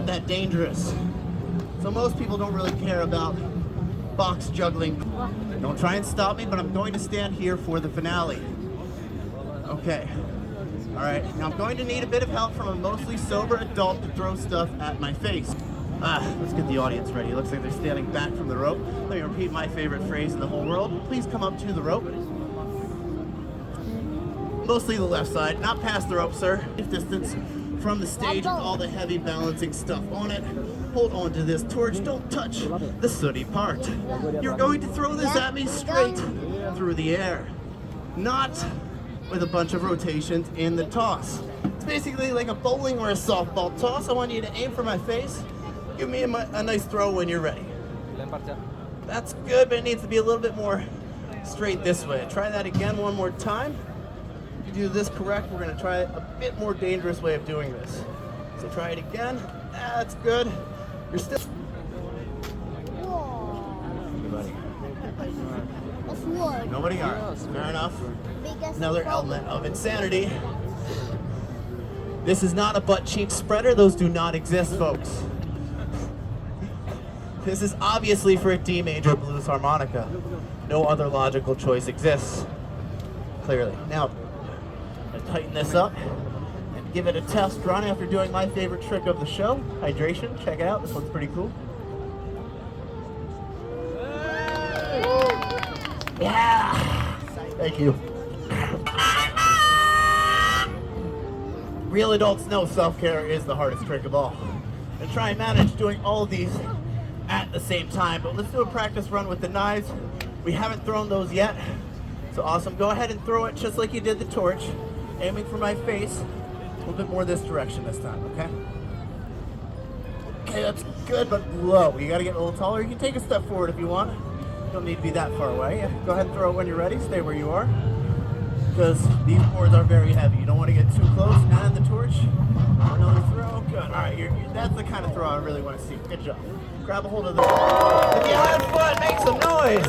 not that dangerous. So most people don't really care about box juggling. Don't try and stop me, but I'm going to stand here for the finale. Okay. All right, now I'm going to need a bit of help from a mostly sober adult to throw stuff at my face. Let's get the audience ready. It looks like they're standing back from the rope. Let me repeat my favorite phrase in the whole world. Please come up to the rope. Mostly the left side, not past the rope, sir. Distance from the stage with all the heavy balancing stuff on it. Hold on to this torch, don't touch the sooty part. You're going to throw this at me straight through the air. Not with a bunch of rotations in the toss. It's basically like a bowling or a softball toss. I want you to aim for my face. Give me a nice throw when you're ready. That's good, but it needs to be a little bit more straight this way. Try that again one more time. If you do this correct, we're gonna try a bit more dangerous way of doing this. So try it again. That's good. You're still... Everybody. Nobody? All right, fair enough. Another element of insanity. This is not a butt cheek spreader. Those do not exist, folks. This is obviously for a D major blues harmonica. No other logical choice exists. Clearly. Now, I'm gonna tighten this up and give it a test run after doing my favorite trick of the show, hydration. Check it out. This one's pretty cool. Yeah! Thank you. Real adults know self-care is the hardest trick of all. And try and manage doing all of these at the same time, but let's do a practice run with the knives. We haven't thrown those yet. So awesome, go ahead and throw it just like you did the torch, aiming for my face. A little bit more this direction this time, okay? Okay, that's good, but low. You gotta get a little taller. You can take a step forward if you want. You don't need to be that far away. Yeah, go ahead and throw it when you're ready. Stay where you are, because these boards are very heavy. You don't want to get too close. And the torch. Another throw. Good. All right, that's the kind of throw I really want to see. Good job. Grab a hold of the... If you had fun, make some noise.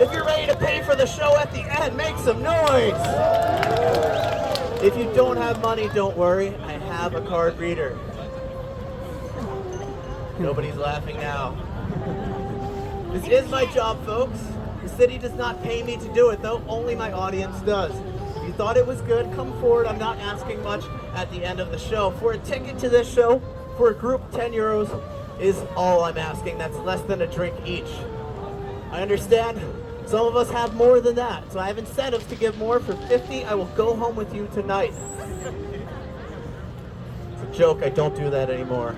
If you're ready to pay for the show at the end, make some noise. If you don't have money, don't worry. I have a card reader. Nobody's laughing now. This is my job, folks. The city does not pay me to do it, though. Only my audience does. If you thought it was good, come forward. I'm not asking much at the end of the show. For a ticket to this show, for a group, 10 euros is all I'm asking. That's less than a drink each. I understand some of us have more than that, so I have incentives to give more. For 50, I will go home with you tonight. It's a joke. I don't do that anymore.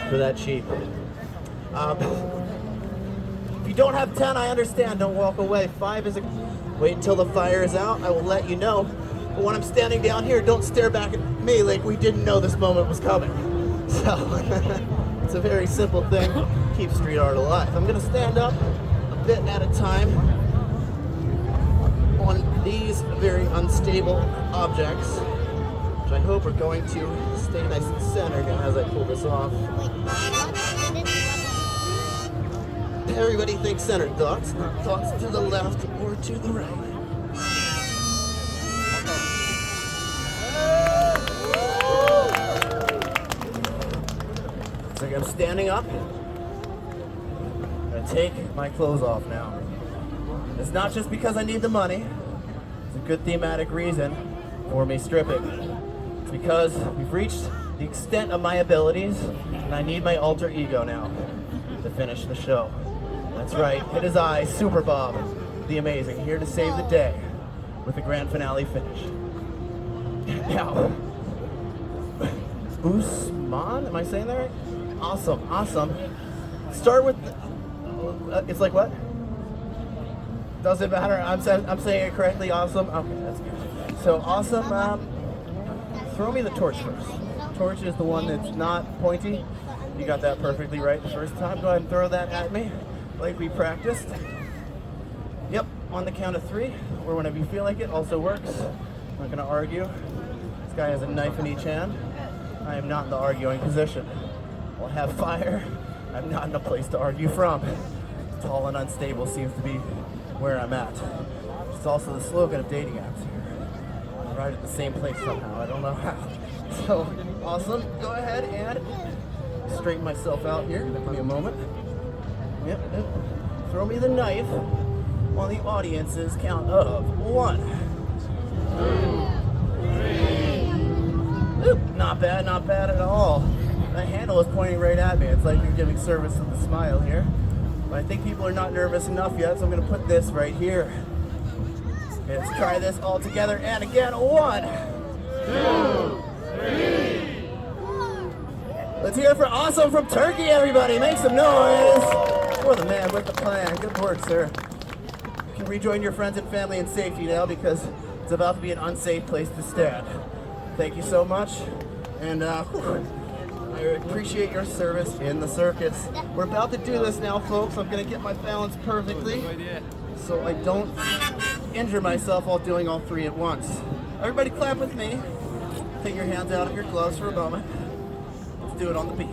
For that cheap. If you don't have 10, I understand. Don't walk away. 5 is a... Wait until the fire is out. I will let you know. But when I'm standing down here, don't stare back at me like we didn't know this moment was coming. So, it's a very simple thing. Keep street art alive. I'm going to stand up a bit at a time on these very unstable objects, which I hope are going to stay nice and centered as I pull this off. Everybody thinks centered thoughts, not thoughts to the left or to the right. It's like I'm standing up. I'm gonna take my clothes off now. It's not just because I need the money. It's a good thematic reason for me stripping. It's because we've reached the extent of my abilities, and I need my alter ego now to finish the show. That's right, it is I, Super Bob, the Amazing, here to save the day with the grand finale finish. Now, Usman, am I saying that right? Awesome, awesome. Start with, it's like what? Doesn't matter, I'm saying it correctly, awesome? Okay, that's good. So awesome, throw me the torch first. Torch is the one that's not pointy. You got that perfectly right the first time. Go ahead and throw that at me. Like we practiced. Yep, on the count of 3, or whenever you feel like it, also works. I'm not gonna argue. This guy has a knife in each hand. I am not in the arguing position. I'll have fire. I'm not in a place to argue from. Tall and unstable seems to be where I'm at. It's also the slogan of dating apps here. I arrived at the same place somehow, I don't know how. So, awesome. Go ahead and straighten myself out here. Give me a moment. Yep. Throw me the knife on the audience's count of 1, 2, 3. Oop, not bad at all. The handle is pointing right at me. It's like you're giving service with a smile here. But I think people are not nervous enough yet, so I'm going to put this right here. Let's try this all together. And again, 1, 2, 3. Let's hear it for Awesome from Turkey, everybody. Make some noise for the man with the plan. Good work, sir. You can rejoin your friends and family in safety now because it's about to be an unsafe place to stand. Thank you so much. And I appreciate your service in the circus. We're about to do this now, folks. I'm going to get my balance perfectly so I don't injure myself while doing all 3 at once. Everybody clap with me. Take your hands out of your gloves for a moment. Let's do it on the beat.